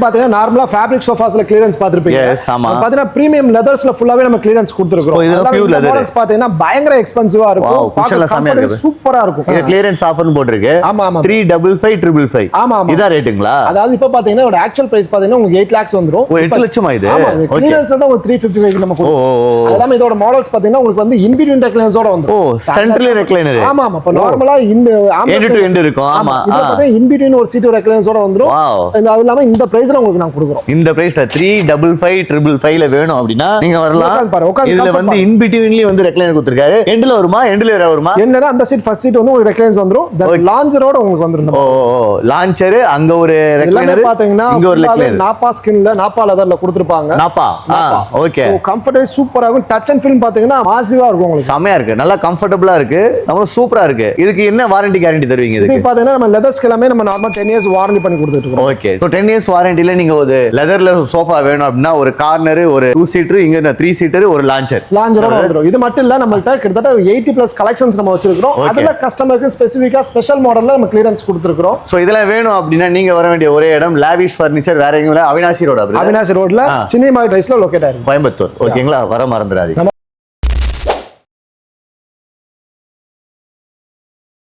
பாத்தீங்கன்னா நார்மலா fabric சோஃபாஸ்ல clearance பாத்துருப்பீங்க. பாத்தீங்கன்னா பிரீமியம் லெதர்ஸ்ல ஃபுல்லாவே நம்ம கிளியரன்ஸ் கொடுத்துருக்கோம். இதெல்லாம் பியூர் லெதர். மாடல்ஸ் பாத்தீங்கன்னா பயங்கர எக்ஸ்பென்சிவா இருக்கும். பார்க்க சூப்பரா இருக்கும். இது கிளியரன்ஸ் ஆஃபர்னு போட்டுருக்கு. ஆமா ஆமா 355,555. ஆமா ஆமா இதா ரேட்டுங்களா? அதாவது இப்ப பாத்தீங்கன்னா ஒரு ஆக்சுவல் பிரைஸ் பாத்தீங்கன்னா உங்களுக்கு 8 lakhs வந்துரும். 8 லட்சமா இது? ஆமா கிளியரன்ஸ் தான் ஒரு 355 நம்ம கொடுப்போம். அதெல்லாம் இதோட மாடல்ஸ் பாத்தீங்கன்னா உங்களுக்கு வந்து இன் பிட்வீன் ரெக்லைனர்ஸோட வந்துரும். ஓ சென்ட்ரல் ரெக்லைனர். ஆமா ஆமா இப்ப நார்மலா எண்ட் டு எண்ட் இருக்கும். ஆமா இது பாத்தீங்கன்னா இன் பிட்வீன் ஒரு சீட் ரெக்லைனர்ஸோட வந்துரும். அது இல்லாம இந்த பிரைஸ்ல உங்களுக்கு நான் கொடுக்குறோம். இந்த பிரைஸ்ல 355,555 ல வேணும் அப்படினா நீங்க வரலாம். இதுல வந்து இன் பிட்வீன்லயே வந்து ரெக்லைனர் கொடுத்திருக்காரு. எண்ட்ல வருமா? எண்ட்ல வருமா? என்னன்னா அந்த சீட் ஃபர்ஸ்ட் சீட் வந்து உங்களுக்கு ரெக்லைனர்ஸ் வந்துரும். தி லான்ச்சரோட உங்களுக்கு வந்துரும். ஓ லான்ச்சர் அங்க ஒரு ரெக்லைனர் பாத்தீங்கன்னா இங்க ஒரு ரெக்லைனர். நாப்பா ஸ்கின்ல நாப்பா லெதர்ல கொடுத்திருப்பாங்க. நாப்பா ஓகே. சோ கம்ஃபர்ட்டபிள் சூப்பரா இருக்கும். டச் அண்ட் ஃபீல் பாத்தீங்கன்னா மாசிவா இருக்கும் உங்களுக்கு. செமையா இருக்கு. நல்லா கம்ஃபர்ட்டபிளா இருக்கு. ரொம்ப சூப்பரா இருக்கு. இதுக்கு என்ன வாரண்டி கேரண்டி தருவீங்க இதுக்கு? இது பாத்தீங்கன்னா நம்ம லெதர்ஸ்க்கு எல்லாமே நம்ம நார்மலா 10 இயர்ஸ் வாரண்டி பண்ணி கொடுத்துட்டு இருக்கோம். ஓகே. சோ 10 இயர்ஸ் வாரண்டில நீங்க ஒரு லெதர்ல சோஃபா வேணும் அப்படினா ஒரு கார்னர், ஒரு 2 சீட்டர், இங்க 3 சீட்டர், ஒரு லான்ச்சரோட வந்துரும். இது மட்டும் இல்ல நம்மள்ட்ட கிட்டத்தட்ட 80+ கலெக்ஷன்ஸ் நம்ம வச்சிருக்கோம். அதுல கஸ்டமருக்கு ஸ்பெசிஃபிக்கா ஸ்பெஷல் மாடல்ல நம்ம கிளியரன்ஸ் கொடுத்திருக்கோம். சோ இதெல்லாம் வேணும் அப்படினா நீங்க வர வேண்டிய ஒரே இடம் லாவிஷ் ஃபர்னிச்சர். வேற எங்கல? அவினாசி ரோட்ல. அவினாசி ரோட்ல சின்னிமாய் டைஸ்ல லொகேட் ஆயிருக்கு, கோயம்புத்தூர். ஓகேங்களா? வர மறந்துடாதீங்க.